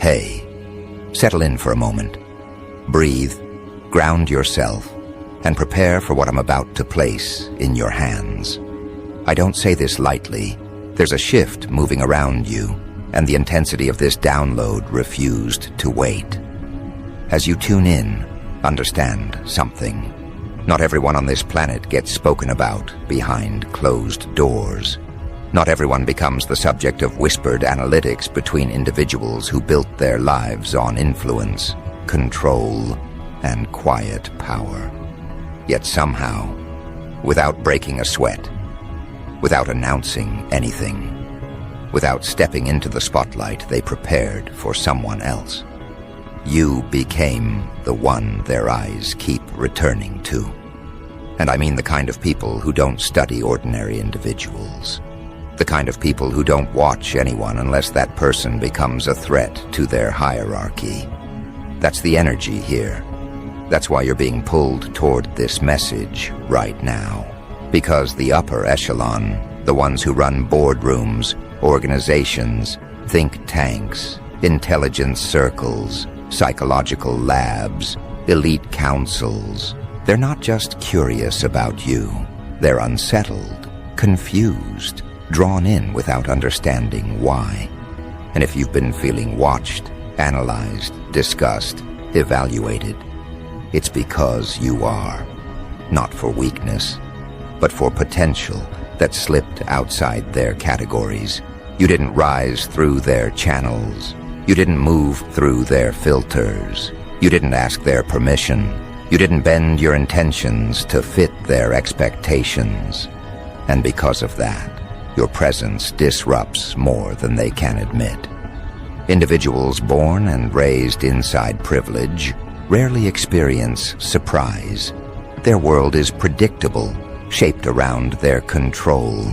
Hey, settle in for a moment. Breathe, ground yourself, and prepare for what I'm about to place in your hands. I don't say this lightly. There's a shift moving around you, and the intensity of this download refused to wait. As you tune in, understand something. Not everyone on this planet gets spoken about behind closed doors. Not everyone becomes the subject of whispered analytics between individuals who built their lives on influence, control, and quiet power. Yet somehow, without breaking a sweat, without announcing anything, without stepping into the spotlight they prepared for someone else, you became the one their eyes keep returning to. And I mean the kind of people who don't study ordinary individuals. The kind of people who don't watch anyone unless that person becomes a threat to their hierarchy. That's the energy here. That's why you're being pulled toward this message right now. Because the upper echelon, the ones who run boardrooms, organizations, think tanks, intelligence circles, psychological labs, elite councils, they're not just curious about you. They're unsettled, confused, drawn in without understanding why. And if you've been feeling watched, analyzed, discussed, evaluated, it's because you are. Not for weakness, but for potential that slipped outside their categories. You didn't rise through their channels. You didn't move through their filters. You didn't ask their permission. You didn't bend your intentions to fit their expectations. And because of that, your presence disrupts more than they can admit. Individuals born and raised inside privilege rarely experience surprise. Their world is predictable, shaped around their control.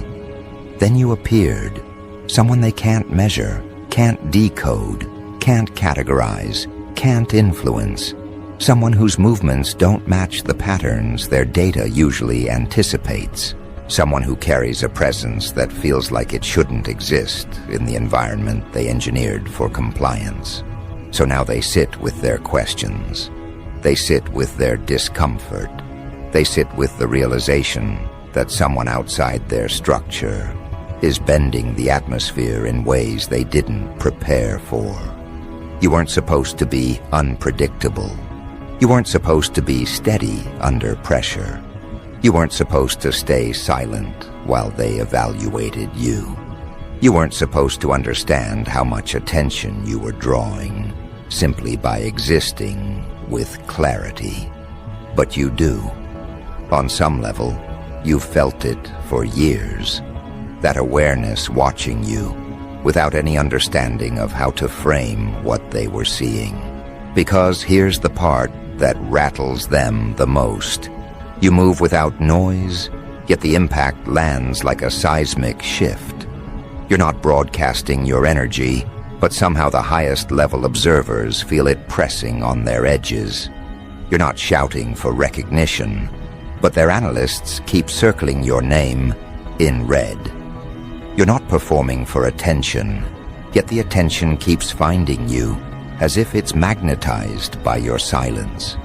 Then you appeared, someone they can't measure, can't decode, can't categorize, can't influence. Someone whose movements don't match the patterns their data usually anticipates. Someone who carries a presence that feels like it shouldn't exist in the environment they engineered for compliance. So now they sit with their questions. They sit with their discomfort. They sit with the realization that someone outside their structure is bending the atmosphere in ways they didn't prepare for. You weren't supposed to be unpredictable. You weren't supposed to be steady under pressure. You weren't supposed to stay silent while they evaluated you. You weren't supposed to understand how much attention you were drawing simply by existing with clarity. But you do. On some level, you've felt it for years. That awareness watching you without any understanding of how to frame what they were seeing. Because here's the part that rattles them the most. You move without noise, yet the impact lands like a seismic shift. You're not broadcasting your energy, but somehow the highest level observers feel it pressing on their edges. You're not shouting for recognition, but their analysts keep circling your name in red. You're not performing for attention, yet the attention keeps finding you as if it's magnetized by your silence.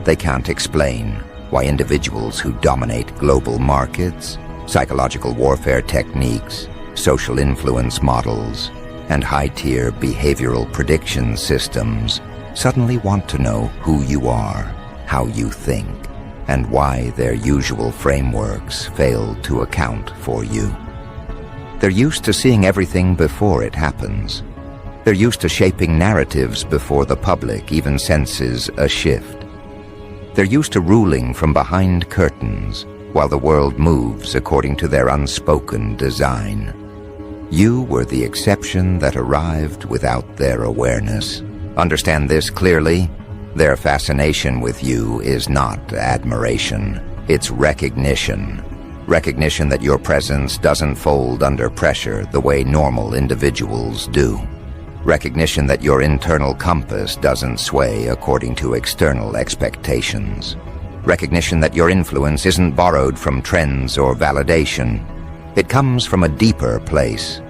They can't explain why individuals who dominate global markets, psychological warfare techniques, social influence models, and high-tier behavioral prediction systems suddenly want to know who you are, how you think, and why their usual frameworks fail to account for you. They're used to seeing everything before it happens. They're used to shaping narratives before the public even senses a shift. They're used to ruling from behind curtains while the world moves according to their unspoken design. You were the exception that arrived without their awareness. Understand this clearly. Their fascination with you is not admiration. It's recognition. Recognition that your presence doesn't fold under pressure the way normal individuals do. Recognition that your internal compass doesn't sway according to external expectations. Recognition that your influence isn't borrowed from trends or validation. It comes from a deeper place,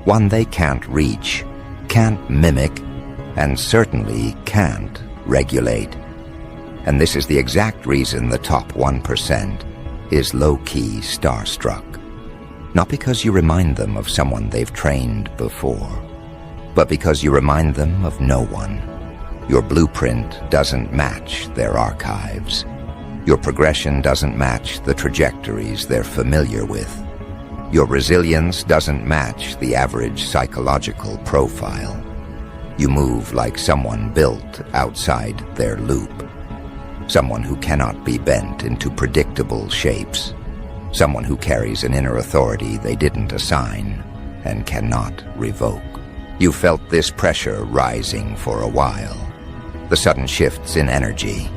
one they can't reach, can't mimic, and certainly can't regulate. And this is the exact reason the top 1% is low-key starstruck. Not because you remind them of someone they've trained before, but because you remind them of no one. Your blueprint doesn't match their archives. Your progression doesn't match the trajectories they're familiar with. Your resilience doesn't match the average psychological profile. You move like someone built outside their loop. Someone who cannot be bent into predictable shapes. Someone who carries an inner authority they didn't assign and cannot revoke. You felt this pressure rising for a while. The sudden shifts in energy.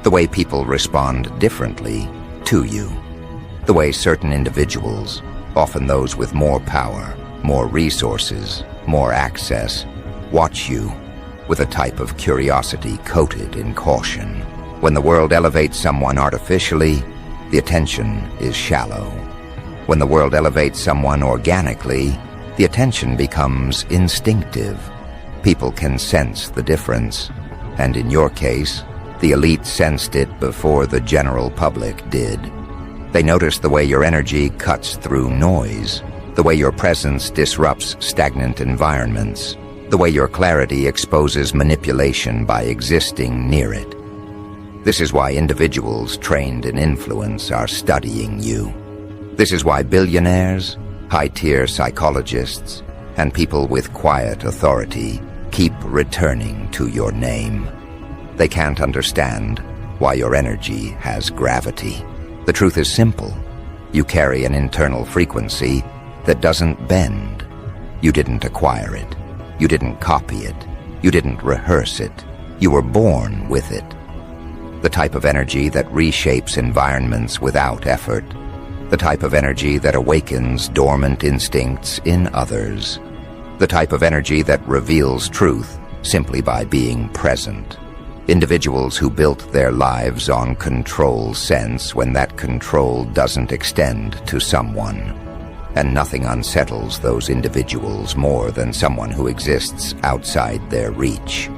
The way people respond differently to you. The way certain individuals, often those with more power, more resources, more access, watch you with a type of curiosity coated in caution. When the world elevates someone artificially, the attention is shallow. When the world elevates someone organically, the attention becomes instinctive. People can sense the difference, and in your case, the elite sensed it before the general public did. They noticed the way your energy cuts through noise, the way your presence disrupts stagnant environments, the way your clarity exposes manipulation by existing near it. This is why individuals trained in influence are studying you. This is why billionaires, high-tier psychologists, and people with quiet authority keep returning to your name. They can't understand why your energy has gravity. The truth is simple. You carry an internal frequency that doesn't bend. You didn't acquire it. You didn't copy it. You didn't rehearse it. You were born with it. The type of energy that reshapes environments without effort. The type of energy that awakens dormant instincts in others. The type of energy that reveals truth simply by being present. Individuals who built their lives on control sense when that control doesn't extend to someone. And nothing unsettles those individuals more than someone who exists outside their reach.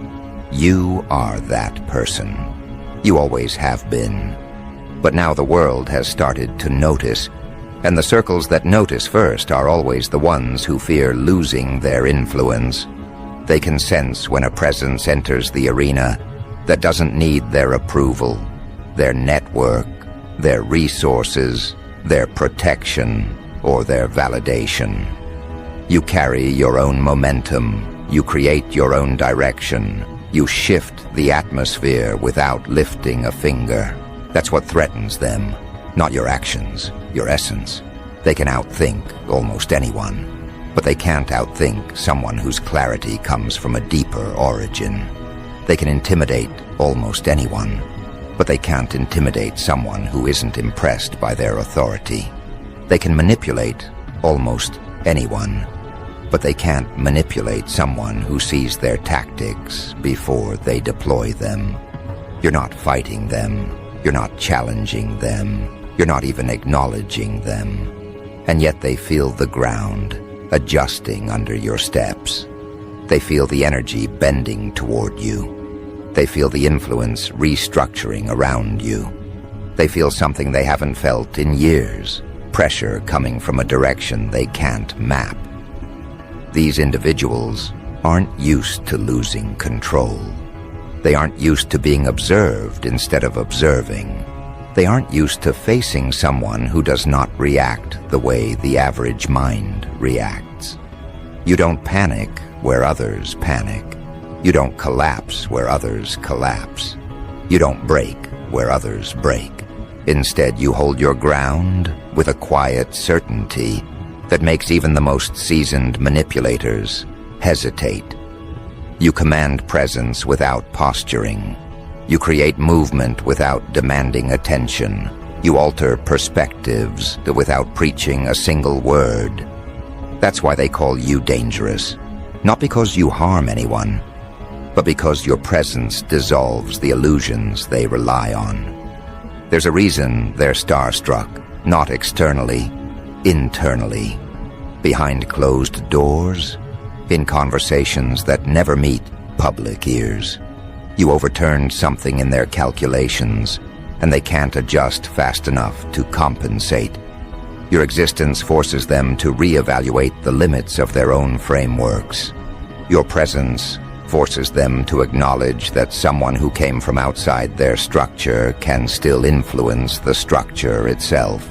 You are that person. You always have been. But now the world has started to notice, and the circles that notice first are always the ones who fear losing their influence. They can sense when a presence enters the arena that doesn't need their approval, their network, their resources, their protection, or their validation. You carry your own momentum. You create your own direction. You shift the atmosphere without lifting a finger. That's what threatens them, not your actions, your essence. They can outthink almost anyone, but they can't outthink someone whose clarity comes from a deeper origin. They can intimidate almost anyone, but they can't intimidate someone who isn't impressed by their authority. They can manipulate almost anyone, but they can't manipulate someone who sees their tactics before they deploy them. You're not fighting them. You're not challenging them. You're not even acknowledging them. And yet they feel the ground adjusting under your steps. They feel the energy bending toward you. They feel the influence restructuring around you. They feel something they haven't felt in years, pressure coming from a direction they can't map. These individuals aren't used to losing control. They aren't used to being observed instead of observing. They aren't used to facing someone who does not react the way the average mind reacts. You don't panic where others panic. You don't collapse where others collapse. You don't break where others break. Instead, you hold your ground with a quiet certainty that makes even the most seasoned manipulators hesitate. You command presence without posturing. You create movement without demanding attention. You alter perspectives without preaching a single word. That's why they call you dangerous. Not because you harm anyone, but because your presence dissolves the illusions they rely on. There's a reason they're starstruck, not externally, internally, behind closed doors, in conversations that never meet public ears. You overturned something in their calculations, and they can't adjust fast enough to compensate. Your existence forces them to reevaluate the limits of their own frameworks. Your presence forces them to acknowledge that someone who came from outside their structure can still influence the structure itself.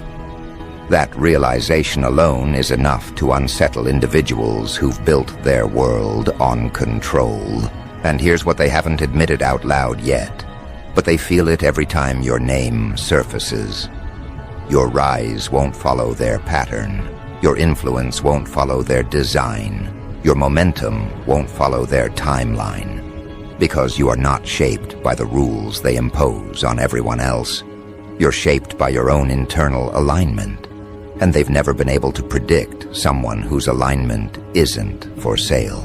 That realization alone is enough to unsettle individuals who've built their world on control. And here's what they haven't admitted out loud yet, but they feel it every time your name surfaces. Your rise won't follow their pattern. Your influence won't follow their design. Your momentum won't follow their timeline. Because you are not shaped by the rules they impose on everyone else. You're shaped by your own internal alignment. And they've never been able to predict someone whose alignment isn't for sale.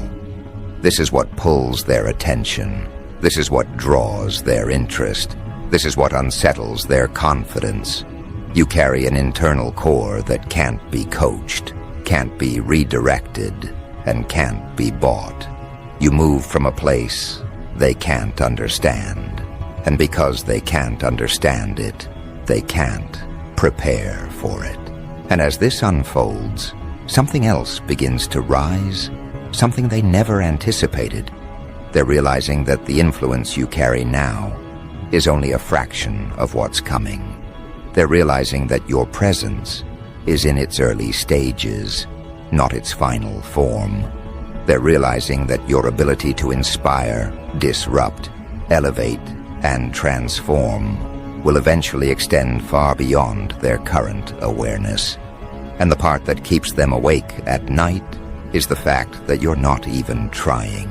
This is what pulls their attention. This is what draws their interest. This is what unsettles their confidence. You carry an internal core that can't be coached, can't be redirected, and can't be bought. You move from a place they can't understand. And because they can't understand it, they can't prepare for it. And as this unfolds, something else begins to rise, something they never anticipated. They're realizing that the influence you carry now is only a fraction of what's coming. They're realizing that your presence is in its early stages, not its final form. They're realizing that your ability to inspire, disrupt, elevate, and transform will eventually extend far beyond their current awareness. And the part that keeps them awake at night is the fact that you're not even trying.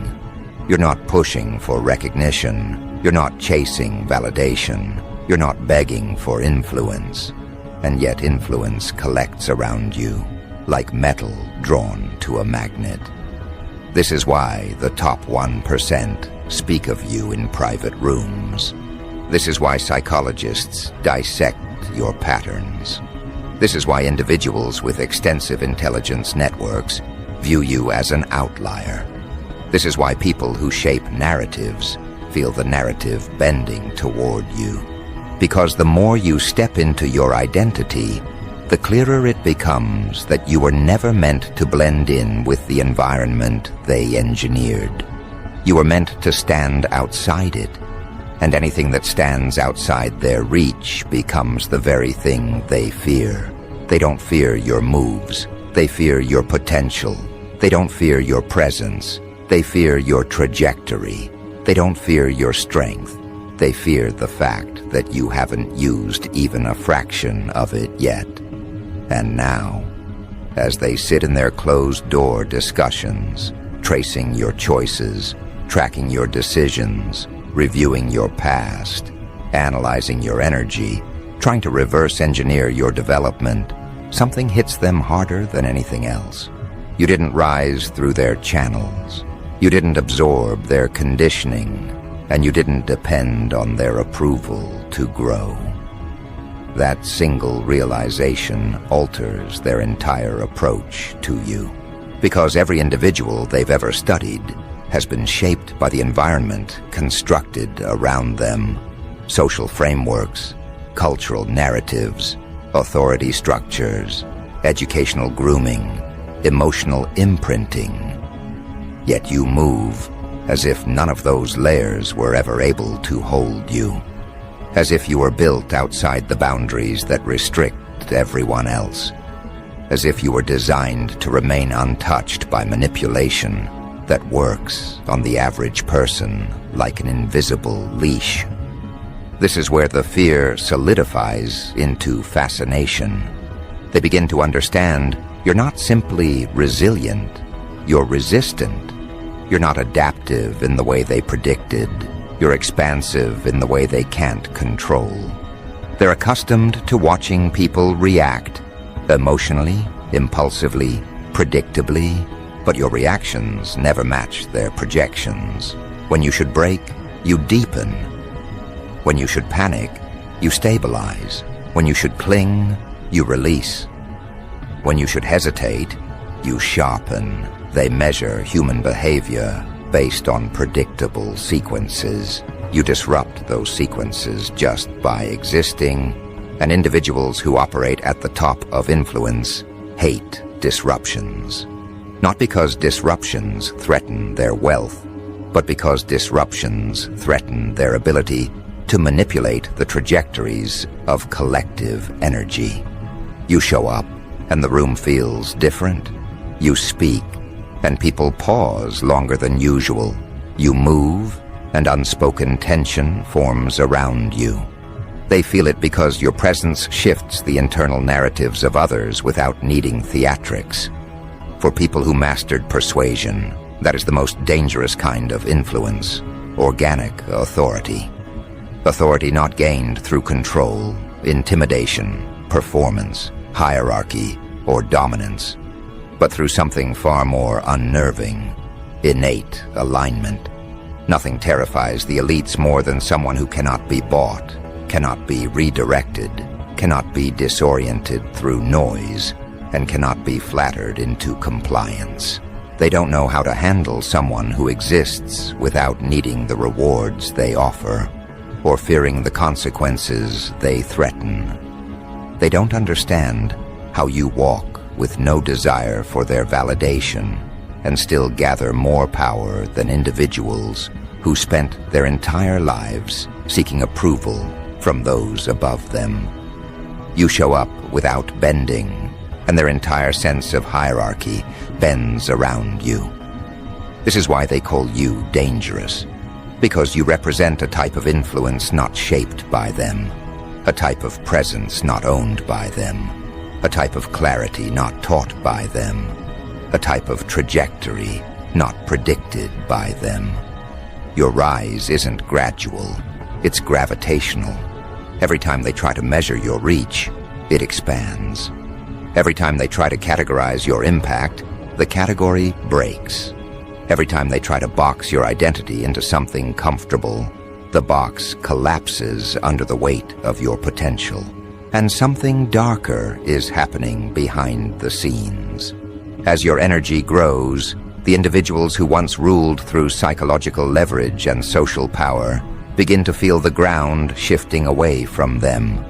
You're not pushing for recognition. You're not chasing validation. You're not begging for influence. And yet influence collects around you, like metal drawn to a magnet. This is why the top 1% speak of you in private rooms. This is why psychologists dissect your patterns. This is why individuals with extensive intelligence networks view you as an outlier. This is why people who shape narratives feel the narrative bending toward you. Because the more you step into your identity, the clearer it becomes that you were never meant to blend in with the environment they engineered. You were meant to stand outside it, and anything that stands outside their reach becomes the very thing they fear. They don't fear your moves. They fear your potential. They don't fear your presence. They fear your trajectory. They don't fear your strength. They fear the fact that you haven't used even a fraction of it yet. And now, as they sit in their closed-door discussions, tracing your choices, tracking your decisions, reviewing your past, analyzing your energy, trying to reverse engineer your development, something hits them harder than anything else. You didn't rise through their channels. You didn't absorb their conditioning, and you didn't depend on their approval to grow. That single realization alters their entire approach to you, because every individual they've ever studied has been shaped by the environment constructed around them. Social frameworks, cultural narratives, authority structures, educational grooming, emotional imprinting. Yet you move as if none of those layers were ever able to hold you, as if you were built outside the boundaries that restrict everyone else, as if you were designed to remain untouched by manipulation that works on the average person like an invisible leash. This is where the fear solidifies into fascination. They begin to understand you're not simply resilient, you're resistant. You're not adaptive in the way they predicted. You're expansive in the way they can't control. They're accustomed to watching people react emotionally, impulsively, predictably, but your reactions never match their projections. When you should break, you deepen. When you should panic, you stabilize. When you should cling, you release. When you should hesitate, you sharpen. They measure human behavior based on predictable sequences. You disrupt those sequences just by existing, and individuals who operate at the top of influence hate disruptions. Not because disruptions threaten their wealth, but because disruptions threaten their ability to manipulate the trajectories of collective energy. You show up, and the room feels different. You speak, and people pause longer than usual. You move, and unspoken tension forms around you. They feel it because your presence shifts the internal narratives of others without needing theatrics. For people who mastered persuasion, that is the most dangerous kind of influence, organic authority. Authority not gained through control, intimidation, performance, hierarchy, or dominance, but through something far more unnerving, innate alignment. Nothing terrifies the elites more than someone who cannot be bought, cannot be redirected, cannot be disoriented through noise, and cannot be flattered into compliance. They don't know how to handle someone who exists without needing the rewards they offer, or fearing the consequences they threaten. They don't understand how you walk with no desire for their validation and still gather more power than individuals who spent their entire lives seeking approval from those above them. You show up without bending, and their entire sense of hierarchy bends around you. This is why they call you dangerous, because you represent a type of influence not shaped by them, a type of presence not owned by them, a type of clarity not taught by them, a type of trajectory not predicted by them. Your rise isn't gradual, it's gravitational. Every time they try to measure your reach, it expands. Every time they try to categorize your impact, the category breaks. Every time they try to box your identity into something comfortable, the box collapses under the weight of your potential. And something darker is happening behind the scenes. As your energy grows, the individuals who once ruled through psychological leverage and social power begin to feel the ground shifting away from them.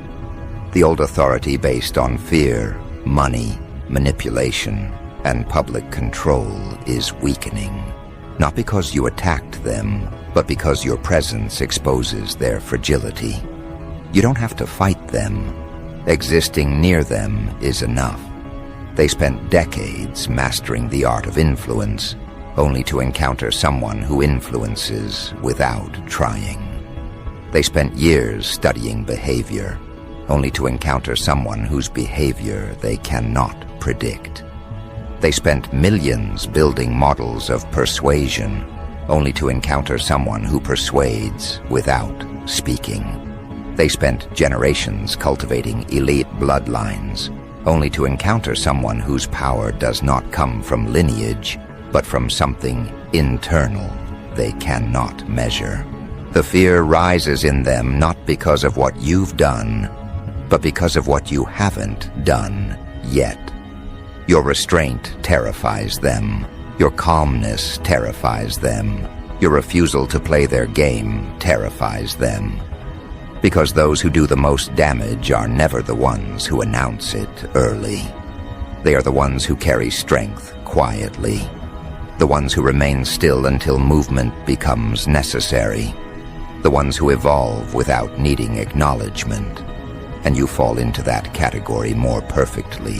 The old authority based on fear, money, manipulation, and public control is weakening. Not because you attacked them, but because your presence exposes their fragility. You don't have to fight them. Existing near them is enough. They spent decades mastering the art of influence, only to encounter someone who influences without trying. They spent years studying behavior, only to encounter someone whose behavior they cannot predict. They spent millions building models of persuasion, only to encounter someone who persuades without speaking. They spent generations cultivating elite bloodlines, only to encounter someone whose power does not come from lineage, but from something internal they cannot measure. The fear rises in them not because of what you've done, but because of what you haven't done yet. Your restraint terrifies them. Your calmness terrifies them. Your refusal to play their game terrifies them. Because those who do the most damage are never the ones who announce it early. They are the ones who carry strength quietly. The ones who remain still until movement becomes necessary. The ones who evolve without needing acknowledgement. And you fall into that category more perfectly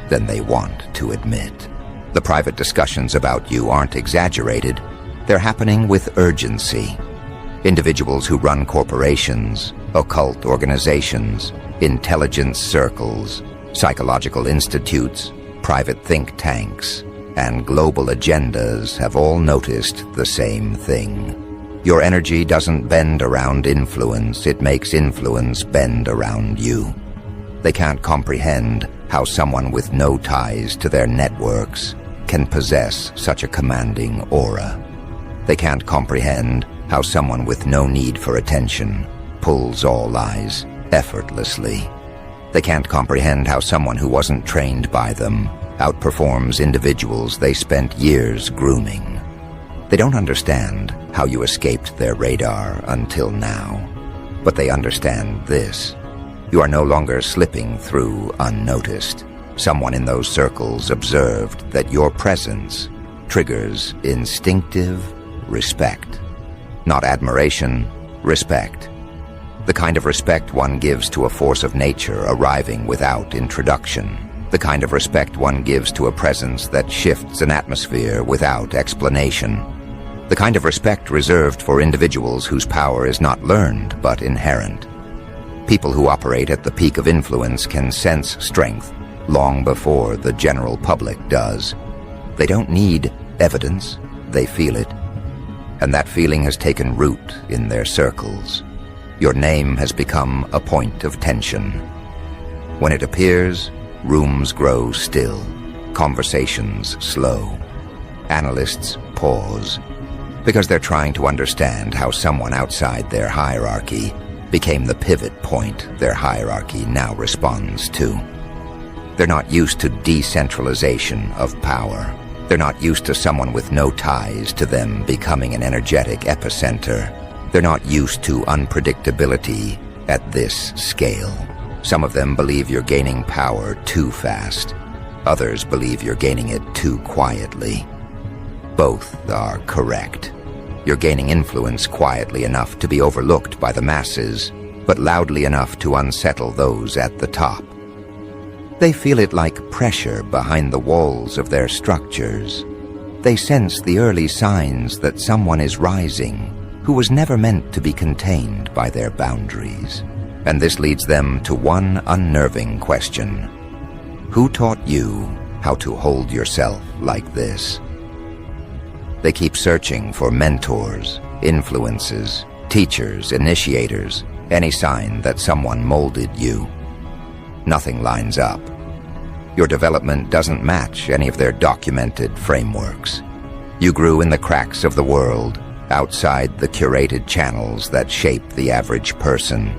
than they want to admit. The private discussions about you aren't exaggerated. They're happening with urgency. Individuals who run corporations, occult organizations, intelligence circles, psychological institutes, private think tanks, and global agendas have all noticed the same thing. Your energy doesn't bend around influence, it makes influence bend around you. They can't comprehend how someone with no ties to their networks can possess such a commanding aura. They can't comprehend how someone with no need for attention pulls all eyes effortlessly. They can't comprehend how someone who wasn't trained by them outperforms individuals they spent years grooming. They don't understand how you escaped their radar until now, but they understand this. You are no longer slipping through unnoticed. Someone in those circles observed that your presence triggers instinctive respect. Not admiration, respect. The kind of respect one gives to a force of nature arriving without introduction. The kind of respect one gives to a presence that shifts an atmosphere without explanation. The kind of respect reserved for individuals whose power is not learned but inherent. People who operate at the peak of influence can sense strength long before the general public does. They don't need evidence, they feel it. And that feeling has taken root in their circles. Your name has become a point of tension. When it appears, rooms grow still, conversations slow. Analysts pause, because they're trying to understand how someone outside their hierarchy became the pivot point their hierarchy now responds to. They're not used to decentralization of power. They're not used to someone with no ties to them becoming an energetic epicenter. They're not used to unpredictability at this scale. Some of them believe you're gaining power too fast. Others believe you're gaining it too quietly. Both are correct. You're gaining influence quietly enough to be overlooked by the masses, but loudly enough to unsettle those at the top. They feel it like pressure behind the walls of their structures. They sense the early signs that someone is rising who was never meant to be contained by their boundaries. And this leads them to one unnerving question. Who taught you how to hold yourself like this? They keep searching for mentors, influences, teachers, initiators, any sign that someone molded you. Nothing lines up. Your development doesn't match any of their documented frameworks. You grew in the cracks of the world, outside the curated channels that shape the average person.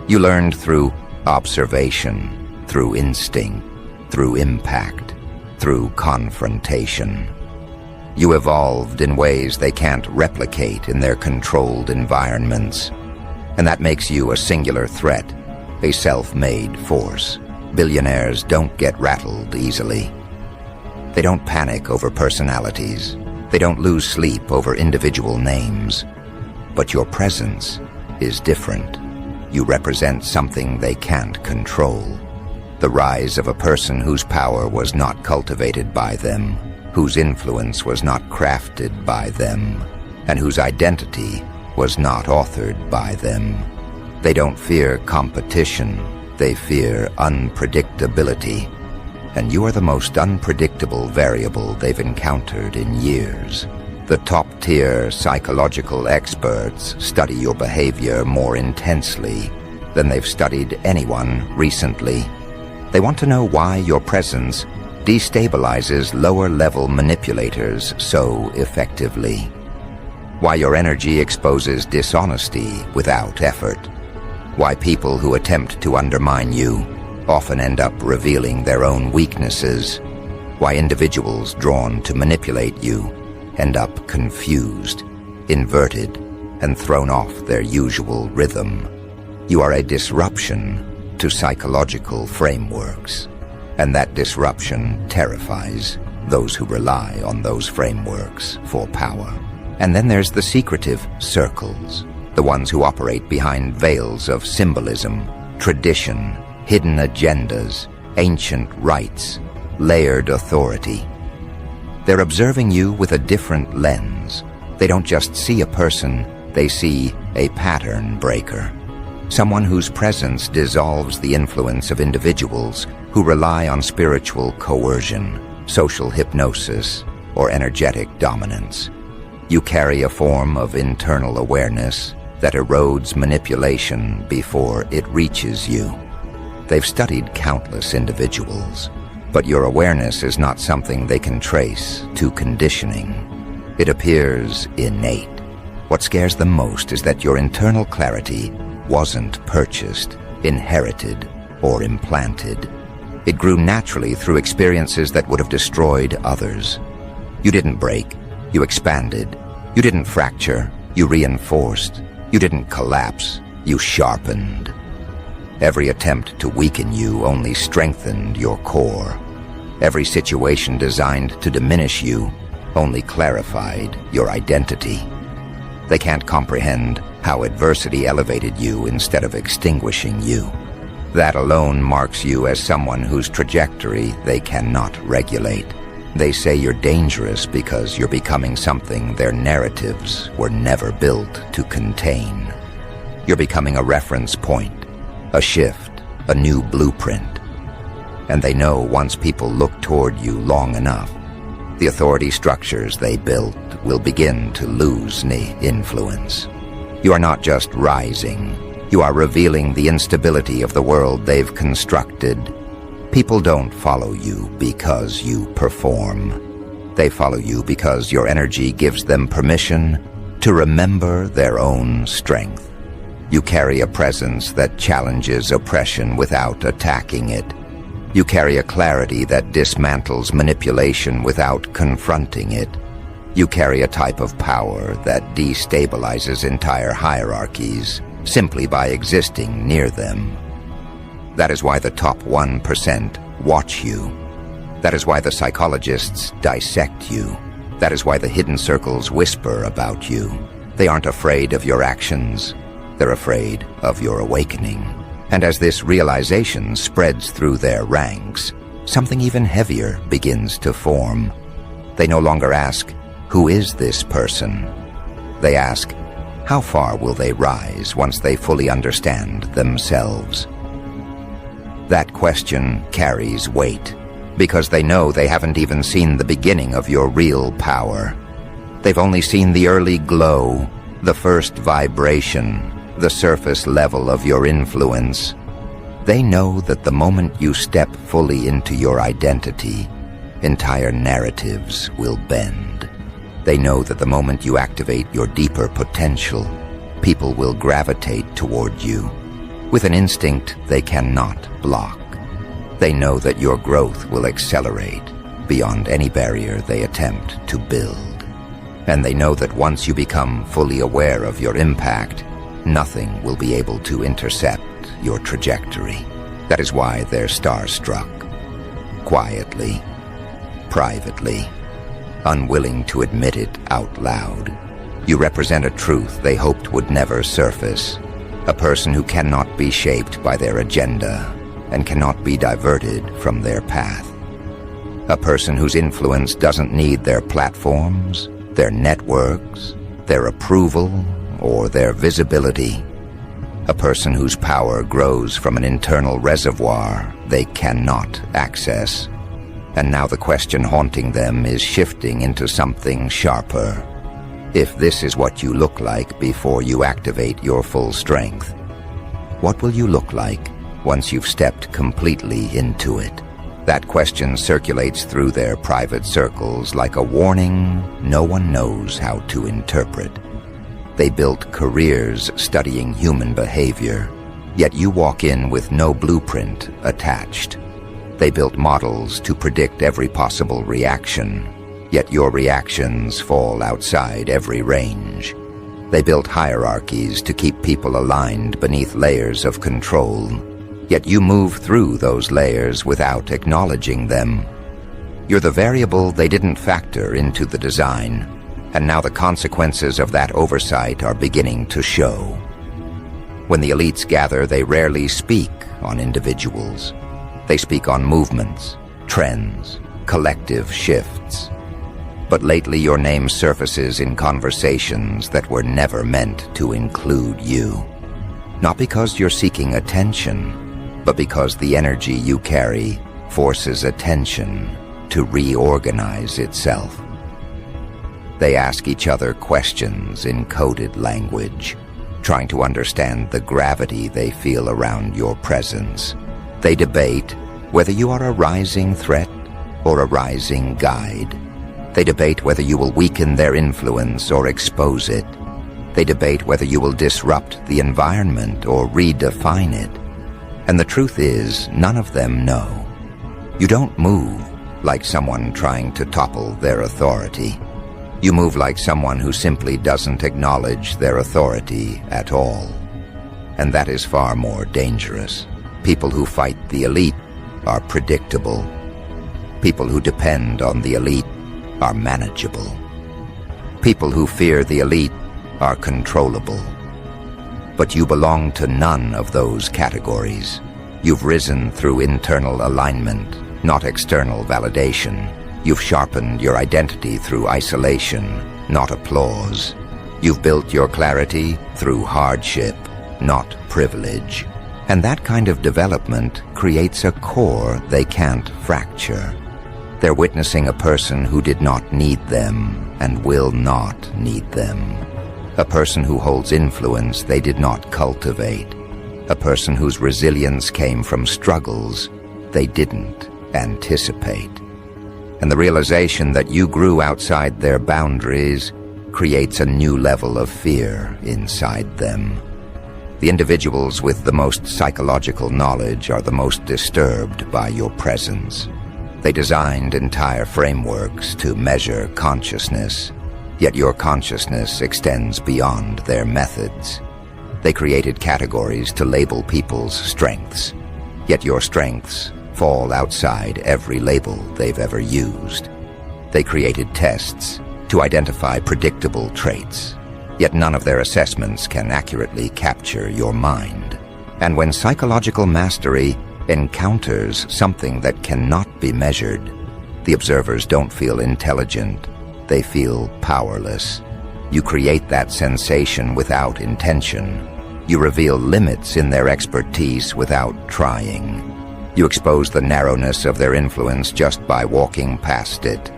You learned through observation, through instinct, through impact, through confrontation. You evolved in ways they can't replicate in their controlled environments. And that makes you a singular threat, a self-made force. Billionaires don't get rattled easily. They don't panic over personalities. They don't lose sleep over individual names. But your presence is different. You represent something they can't control. The rise of a person whose power was not cultivated by them, whose influence was not crafted by them, and whose identity was not authored by them. They don't fear competition. They fear unpredictability. And you are the most unpredictable variable they've encountered in years. The top-tier psychological experts study your behavior more intensely than they've studied anyone recently. They want to know why your presence destabilizes lower-level manipulators so effectively. Why your energy exposes dishonesty without effort. Why people who attempt to undermine you often end up revealing their own weaknesses. Why individuals drawn to manipulate you end up confused, inverted, and thrown off their usual rhythm. You are a disruption to psychological frameworks, and that disruption terrifies those who rely on those frameworks for power. And then there's the secretive circles, the ones who operate behind veils of symbolism, tradition, hidden agendas, ancient rites, layered authority. They're observing you with a different lens. They don't just see a person, they see a pattern breaker. Someone whose presence dissolves the influence of individuals who rely on spiritual coercion, social hypnosis, or energetic dominance. You carry a form of internal awareness that erodes manipulation before it reaches you. They've studied countless individuals, but your awareness is not something they can trace to conditioning. It appears innate. What scares them most is that your internal clarity wasn't purchased, inherited, or implanted. It grew naturally through experiences that would have destroyed others. You didn't break, You expanded. You didn't fracture. You reinforced. You didn't collapse. You sharpened. Every attempt to weaken you only strengthened your core. Every situation designed to diminish you only clarified your identity. They can't comprehend how adversity elevated you instead of extinguishing you. That alone marks you as someone whose trajectory they cannot regulate. They say you're dangerous because you're becoming something their narratives were never built to contain. You're becoming a reference point, a shift, a new blueprint. And they know once people look toward you long enough, the authority structures they built will begin to lose influence. You are not just rising, you are revealing the instability of the world they've constructed. People don't follow you because you perform. They follow you because your energy gives them permission to remember their own strength. You carry a presence that challenges oppression without attacking it. You carry a clarity that dismantles manipulation without confronting it. You carry a type of power that destabilizes entire hierarchies simply by existing near them. That is why the top 1% watch you. That is why the psychologists dissect you. That is why the hidden circles whisper about you. They aren't afraid of your actions. They're afraid of your awakening. And as this realization spreads through their ranks, something even heavier begins to form. They no longer ask, "Who is this person?" They ask, "How far will they rise once they fully understand themselves?" That question carries weight, because they know they haven't even seen the beginning of your real power. They've only seen the early glow, the first vibration, the surface level of your influence. They know that the moment you step fully into your identity, entire narratives will bend. They know that the moment you activate your deeper potential, people will gravitate toward you with an instinct they cannot block. They know that your growth will accelerate beyond any barrier they attempt to build. And they know that once you become fully aware of your impact, nothing will be able to intercept your trajectory. That is why they're starstruck. Quietly, privately, unwilling to admit it out loud. You represent a truth they hoped would never surface. A person who cannot be shaped by their agenda and cannot be diverted from their path. A person whose influence doesn't need their platforms, their networks, their approval, or their visibility. A person whose power grows from an internal reservoir they cannot access. And now the question haunting them is shifting into something sharper. If this is what you look like before you activate your full strength, what will you look like once you've stepped completely into it? That question circulates through their private circles like a warning no one knows how to interpret. They built careers studying human behavior, yet you walk in with no blueprint attached. They built models to predict every possible reaction, yet your reactions fall outside every range. They built hierarchies to keep people aligned beneath layers of control, yet you move through those layers without acknowledging them. You're the variable they didn't factor into the design, and now the consequences of that oversight are beginning to show. When the elites gather, they rarely speak on individuals. They speak on movements, trends, collective shifts. But lately your name surfaces in conversations that were never meant to include you. Not because you're seeking attention, but because the energy you carry forces attention to reorganize itself. They ask each other questions in coded language, trying to understand the gravity they feel around your presence. They debate whether you are a rising threat or a rising guide. They debate whether you will weaken their influence or expose it. They debate whether you will disrupt the environment or redefine it. And the truth is, none of them know. You don't move like someone trying to topple their authority. You move like someone who simply doesn't acknowledge their authority at all. And that is far more dangerous. People who fight the elite are predictable. People who depend on the elite are manageable. People who fear the elite are controllable. But you belong to none of those categories. You've risen through internal alignment, not external validation. You've sharpened your identity through isolation, not applause. You've built your clarity through hardship, not privilege. And that kind of development creates a core they can't fracture. They're witnessing a person who did not need them and will not need them. A person who holds influence they did not cultivate. A person whose resilience came from struggles they didn't anticipate. And the realization that you grew outside their boundaries creates a new level of fear inside them. The individuals with the most psychological knowledge are the most disturbed by your presence. They designed entire frameworks to measure consciousness, yet your consciousness extends beyond their methods. They created categories to label people's strengths, yet your strengths fall outside every label they've ever used. They created tests to identify predictable traits, yet none of their assessments can accurately capture your mind. And when psychological mastery encounters something that cannot be measured, the observers don't feel intelligent, they feel powerless. You create that sensation without intention. You reveal limits in their expertise without trying. You expose the narrowness of their influence just by walking past it.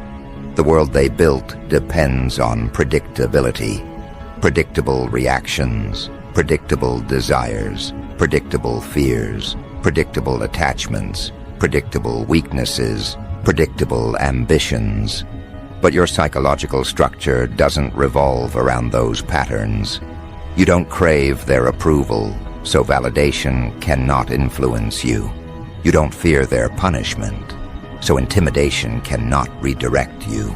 The world they built depends on predictability. Predictable reactions, predictable desires, predictable fears, predictable attachments, predictable weaknesses, predictable ambitions. But your psychological structure doesn't revolve around those patterns. You don't crave their approval, so validation cannot influence you. You don't fear their punishment, so intimidation cannot redirect you.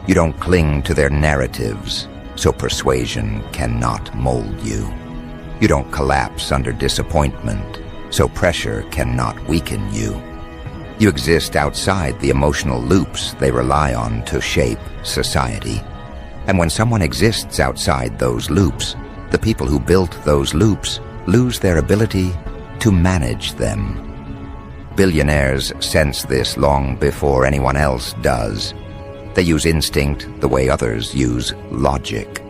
You don't cling to their narratives, so persuasion cannot mold you. You don't collapse under disappointment, so pressure cannot weaken you. You exist outside the emotional loops they rely on to shape society. And when someone exists outside those loops, the people who built those loops lose their ability to manage them. Billionaires sense this long before anyone else does. They use instinct the way others use logic.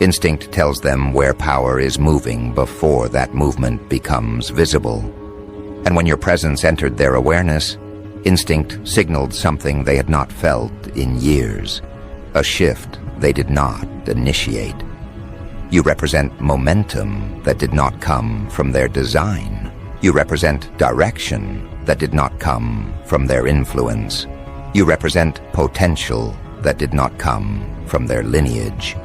Instinct tells them where power is moving before that movement becomes visible. And when your presence entered their awareness, instinct signaled something they had not felt in years, a shift they did not initiate. You represent momentum that did not come from their design. You represent direction that did not come from their influence. You represent potential that did not come from their lineage.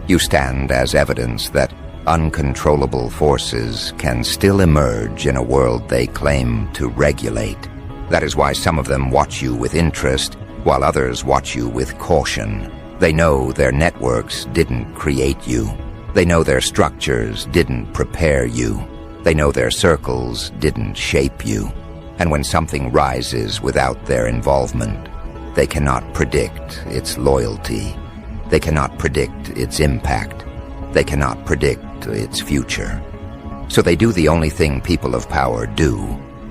You stand as evidence that uncontrollable forces can still emerge in a world they claim to regulate. That is why some of them watch you with interest, while others watch you with caution. They know their networks didn't create you. They know their structures didn't prepare you. They know their circles didn't shape you. And when something rises without their involvement, they cannot predict its loyalty. They cannot predict its impact. They cannot predict its future. So they do the only thing people of power do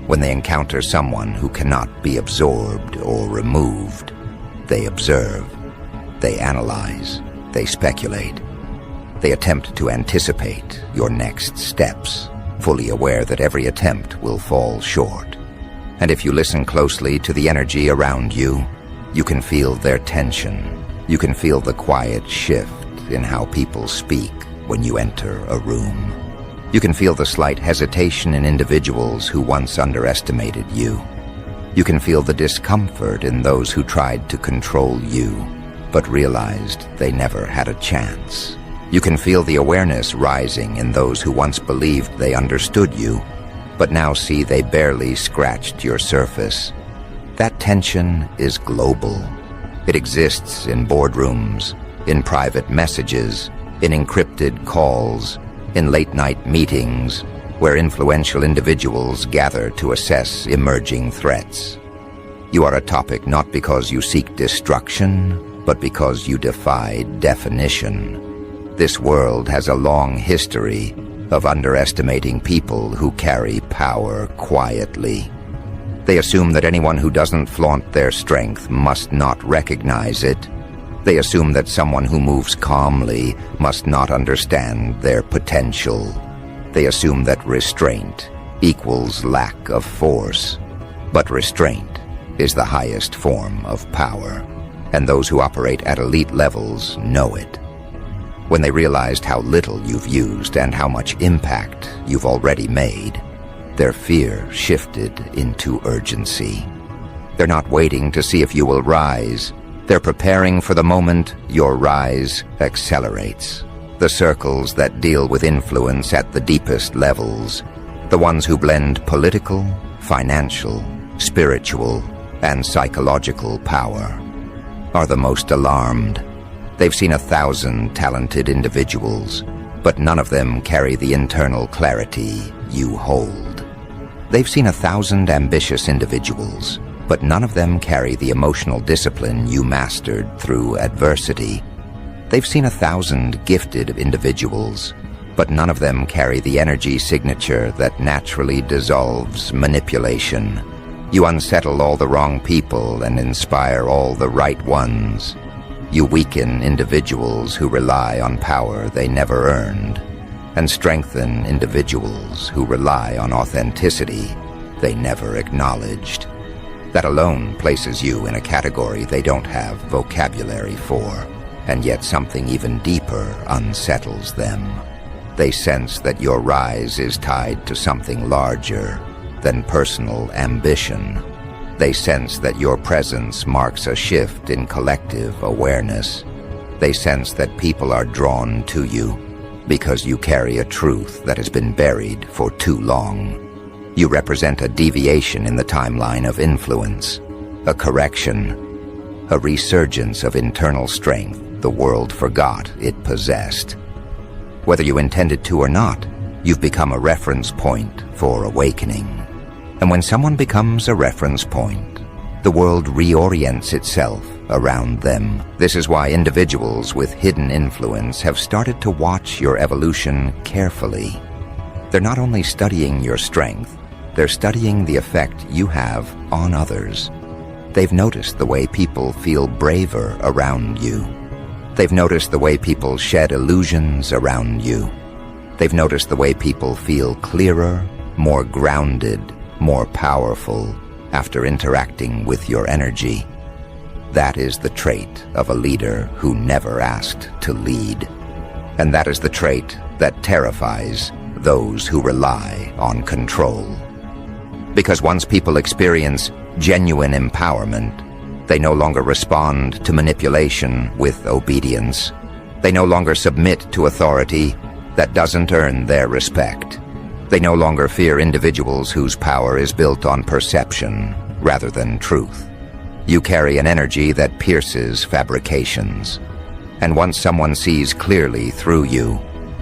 when they encounter someone who cannot be absorbed or removed. They observe. They analyze. They speculate. They attempt to anticipate your next steps, fully aware that every attempt will fall short. And if you listen closely to the energy around you, you can feel their tension. You can feel the quiet shift in how people speak when you enter a room. You can feel the slight hesitation in individuals who once underestimated you. You can feel the discomfort in those who tried to control you, but realized they never had a chance. You can feel the awareness rising in those who once believed they understood you, but now see they barely scratched your surface. That tension is global. It exists in boardrooms, in private messages, in encrypted calls, in late-night meetings, where influential individuals gather to assess emerging threats. You are a topic not because you seek destruction, but because you defy definition. This world has a long history of underestimating people who carry power quietly. They assume that anyone who doesn't flaunt their strength must not recognize it. They assume that someone who moves calmly must not understand their potential. They assume that restraint equals lack of force. But restraint is the highest form of power, and those who operate at elite levels know it. When they realized how little you've used and how much impact you've already made, their fear shifted into urgency. They're not waiting to see if you will rise. They're preparing for the moment your rise accelerates. The circles that deal with influence at the deepest levels, the ones who blend political, financial, spiritual, and psychological power, are the most alarmed. They've seen 1,000 talented individuals, but none of them carry the internal clarity you hold. They've seen 1,000 ambitious individuals, but none of them carry the emotional discipline you mastered through adversity. They've seen 1,000 gifted individuals, but none of them carry the energy signature that naturally dissolves manipulation. You unsettle all the wrong people and inspire all the right ones. You weaken individuals who rely on power they never earned, and strengthen individuals who rely on authenticity they never acknowledged. That alone places you in a category they don't have vocabulary for, and yet something even deeper unsettles them. They sense that your rise is tied to something larger than personal ambition. They sense that your presence marks a shift in collective awareness. They sense that people are drawn to you because you carry a truth that has been buried for too long. You represent a deviation in the timeline of influence, a correction, a resurgence of internal strength the world forgot it possessed. Whether you intended to or not, you've become a reference point for awakening. And when someone becomes a reference point, the world reorients itself around them. This is why individuals with hidden influence have started to watch your evolution carefully. They're not only studying your strength, they're studying the effect you have on others. They've noticed the way people feel braver around you. They've noticed the way people shed illusions around you. They've noticed the way people feel clearer, more grounded, more powerful after interacting with your energy. That is the trait of a leader who never asked to lead. And that is the trait that terrifies those who rely on control. Because once people experience genuine empowerment, they no longer respond to manipulation with obedience. They no longer submit to authority that doesn't earn their respect. They no longer fear individuals whose power is built on perception rather than truth. You carry an energy that pierces fabrications. And once someone sees clearly through you,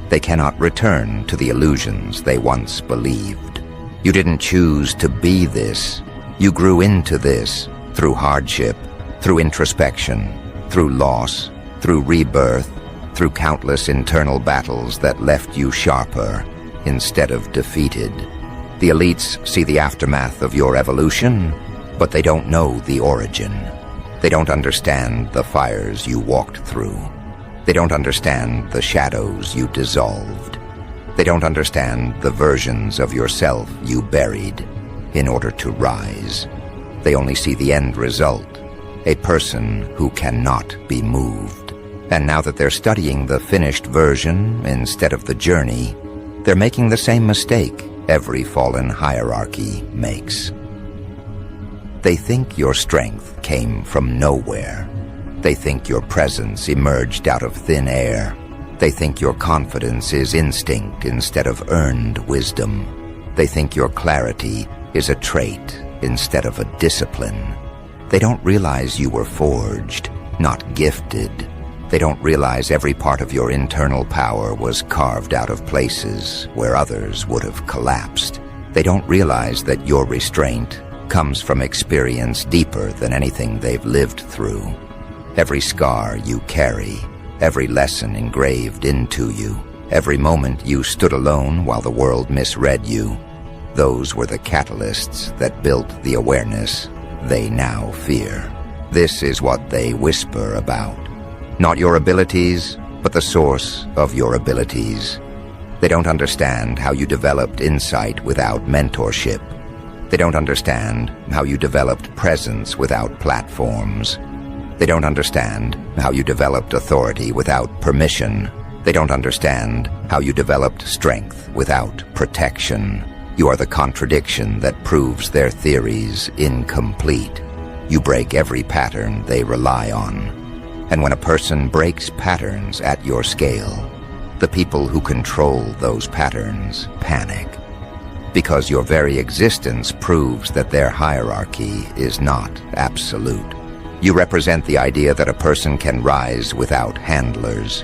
they cannot return to the illusions they once believed. You didn't choose to be this. You grew into this through hardship, through introspection, through loss, through rebirth, through countless internal battles that left you sharper instead of defeated. The elites see the aftermath of your evolution, but they don't know the origin. They don't understand the fires you walked through. They don't understand the shadows you dissolved. They don't understand the versions of yourself you buried in order to rise. They only see the end result, a person who cannot be moved. And now that they're studying the finished version instead of the journey, they're making the same mistake every fallen hierarchy makes. They think your strength came from nowhere. They think your presence emerged out of thin air. They think your confidence is instinct instead of earned wisdom. They think your clarity is a trait instead of a discipline. They don't realize you were forged. not gifted. They don't realize every part of your internal power was carved out of places where others would have collapsed. They don't realize that your restraint comes from experience deeper than anything they've lived through. Every scar you carry, every lesson engraved into you, every moment you stood alone while the world misread you, those were the catalysts that built the awareness they now fear. This is what they whisper about. Not your abilities, but the source of your abilities. They don't understand how you developed insight without mentorship. They don't understand how you developed presence without platforms. They don't understand how you developed authority without permission. They don't understand how you developed strength without protection. You are the contradiction that proves their theories incomplete. You break every pattern they rely on. And when a person breaks patterns at your scale, the people who control those patterns panic. Because your very existence proves that their hierarchy is not absolute. You represent the idea that a person can rise without handlers.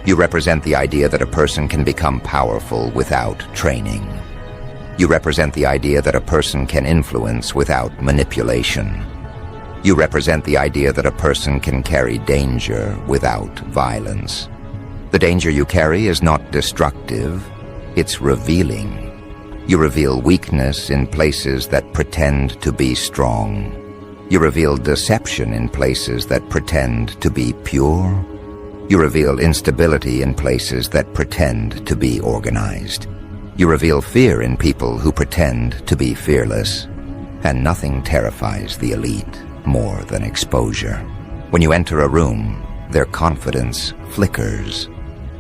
You represent the idea that a person can become powerful without training. You represent the idea that a person can influence without manipulation. You represent the idea that a person can carry danger without violence. The danger you carry is not destructive, it's revealing. You reveal weakness in places that pretend to be strong. You reveal deception in places that pretend to be pure. You reveal instability in places that pretend to be organized. You reveal fear in people who pretend to be fearless. And nothing terrifies the elite more than exposure. When you enter a room, their confidence flickers.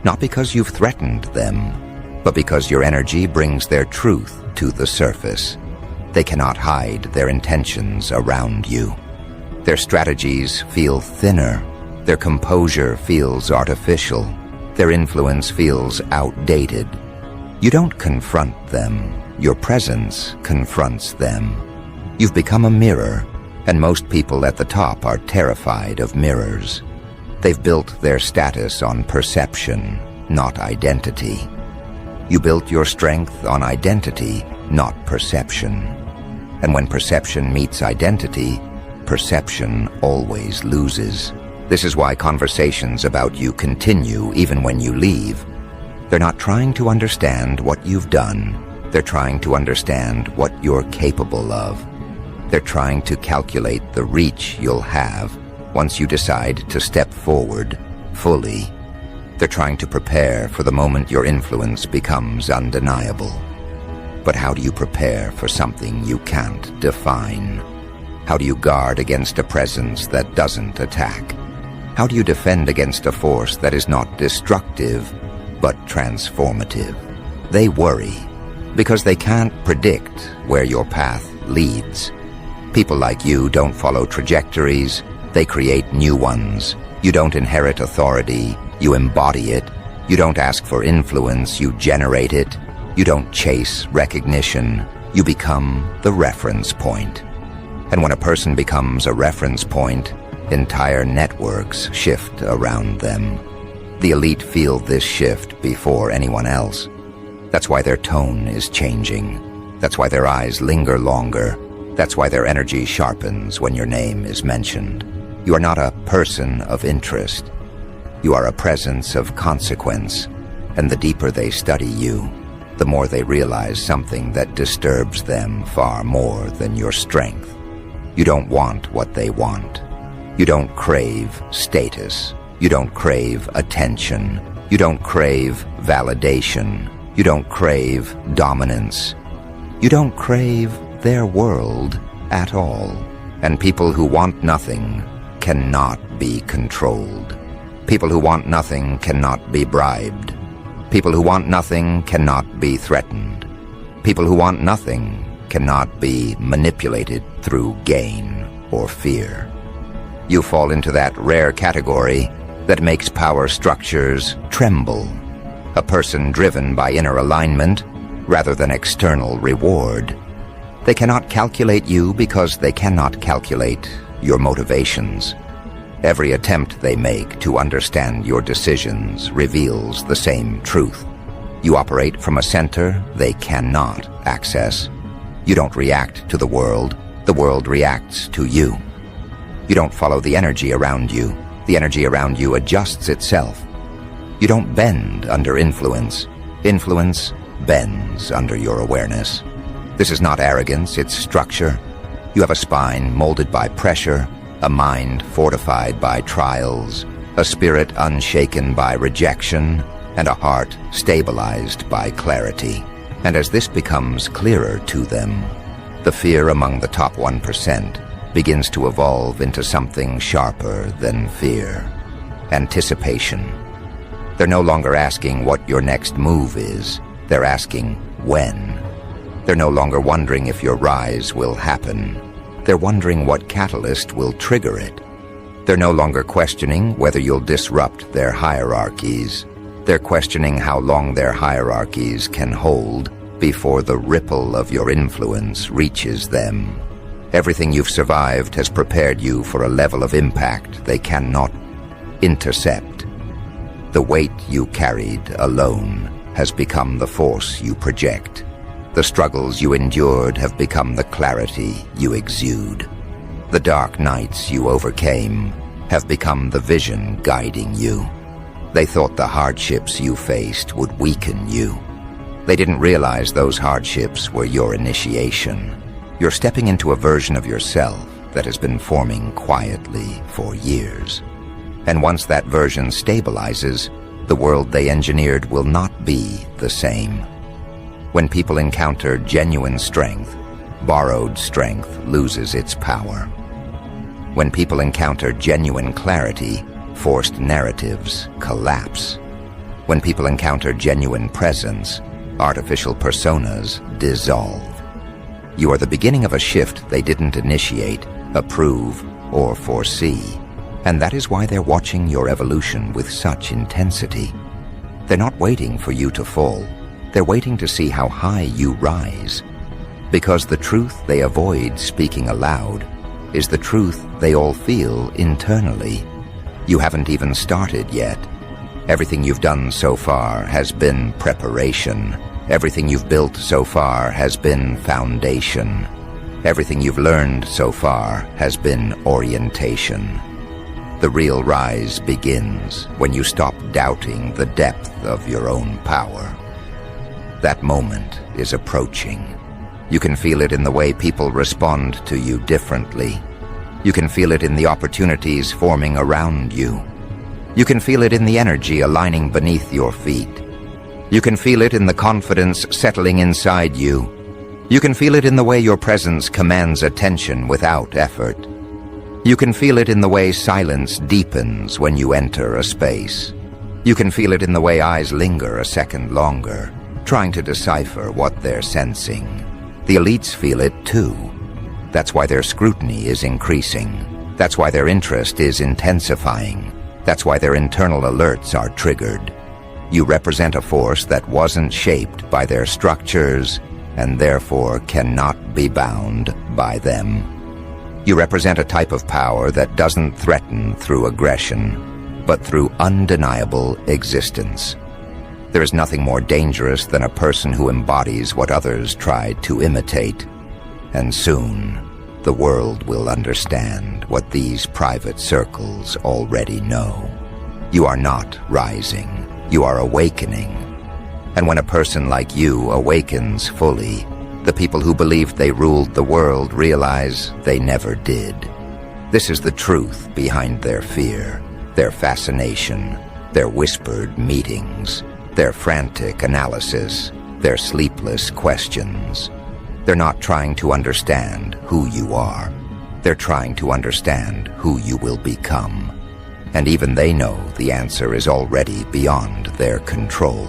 Not because you've threatened them, but because your energy brings their truth to the surface. They cannot hide their intentions around you. Their strategies feel thinner. Their composure feels artificial. Their influence feels outdated. You don't confront them. Your presence confronts them. You've become a mirror, and most people at the top are terrified of mirrors. They've built their status on perception, not identity. You built your strength on identity, not perception. And when perception meets identity, perception always loses. This is why conversations about you continue even when you leave. They're not trying to understand what you've done. They're trying to understand what you're capable of. They're trying to calculate the reach you'll have once you decide to step forward fully. They're trying to prepare for the moment your influence becomes undeniable. But how do you prepare for something you can't define? How do you guard against a presence that doesn't attack? How do you defend against a force that is not destructive, but transformative? They worry because they can't predict where your path leads. People like you don't follow trajectories, they create new ones. You don't inherit authority, you embody it. You don't ask for influence, you generate it. You don't chase recognition, you become the reference point. And when a person becomes a reference point, entire networks shift around them. The elite feel this shift before anyone else. That's why their tone is changing. That's why their eyes linger longer. That's why their energy sharpens when your name is mentioned. You are not a person of interest. You are a presence of consequence. And the deeper they study you, the more they realize something that disturbs them far more than your strength. You don't want what they want. You don't crave status. You don't crave attention. You don't crave validation. You don't crave dominance. You don't crave their world at all. And people who want nothing cannot be controlled. People who want nothing cannot be bribed. People who want nothing cannot be threatened. People who want nothing cannot be manipulated through gain or fear. You fall into that rare category that makes power structures tremble. A person driven by inner alignment rather than external reward. They cannot calculate you because they cannot calculate your motivations. Every attempt they make to understand your decisions reveals the same truth. You operate from a center they cannot access. You don't react to the world reacts to you. You don't follow the energy around you adjusts itself. You don't bend under influence bends under your awareness. This is not arrogance, it's structure. You have a spine molded by pressure, a mind fortified by trials, a spirit unshaken by rejection, and a heart stabilized by clarity. And as this becomes clearer to them, the fear among the top 1% begins to evolve into something sharper than fear. Anticipation. They're no longer asking what your next move is. They're asking when. They're no longer wondering if your rise will happen. They're wondering what catalyst will trigger it. They're no longer questioning whether you'll disrupt their hierarchies. They're questioning how long their hierarchies can hold before the ripple of your influence reaches them. Everything you've survived has prepared you for a level of impact they cannot intercept. The weight you carried alone has become the force you project. The struggles you endured have become the clarity you exude. The dark nights you overcame have become the vision guiding you. They thought the hardships you faced would weaken you. They didn't realize those hardships were your initiation. You're stepping into a version of yourself that has been forming quietly for years. And once that version stabilizes, the world they engineered will not be the same. When people encounter genuine strength, borrowed strength loses its power. When people encounter genuine clarity, forced narratives collapse. When people encounter genuine presence, artificial personas dissolve. You are the beginning of a shift they didn't initiate, approve, or foresee. And that is why they're watching your evolution with such intensity. They're not waiting for you to fall. They're waiting to see how high you rise. Because the truth they avoid speaking aloud is the truth they all feel internally. You haven't even started yet. Everything you've done so far has been preparation. Everything you've built so far has been foundation. Everything you've learned so far has been orientation. The real rise begins when you stop doubting the depth of your own power. That moment is approaching. You can feel it in the way people respond to you differently. You can feel it in the opportunities forming around you. You can feel it in the energy aligning beneath your feet. You can feel it in the confidence settling inside you. You can feel it in the way your presence commands attention without effort. You can feel it in the way silence deepens when you enter a space. You can feel it in the way eyes linger a second longer, trying to decipher what they're sensing. The elites feel it too. That's why their scrutiny is increasing. That's why their interest is intensifying. That's why their internal alerts are triggered. You represent a force that wasn't shaped by their structures and therefore cannot be bound by them. You represent a type of power that doesn't threaten through aggression, but through undeniable existence. There is nothing more dangerous than a person who embodies what others tried to imitate. And soon, the world will understand what these private circles already know. You are not rising, you are awakening. And when a person like you awakens fully, the people who believed they ruled the world realize they never did. This is the truth behind their fear, their fascination, their whispered meetings, their frantic analysis, their sleepless questions. They're not trying to understand who you are. They're trying to understand who you will become. And even they know the answer is already beyond their control.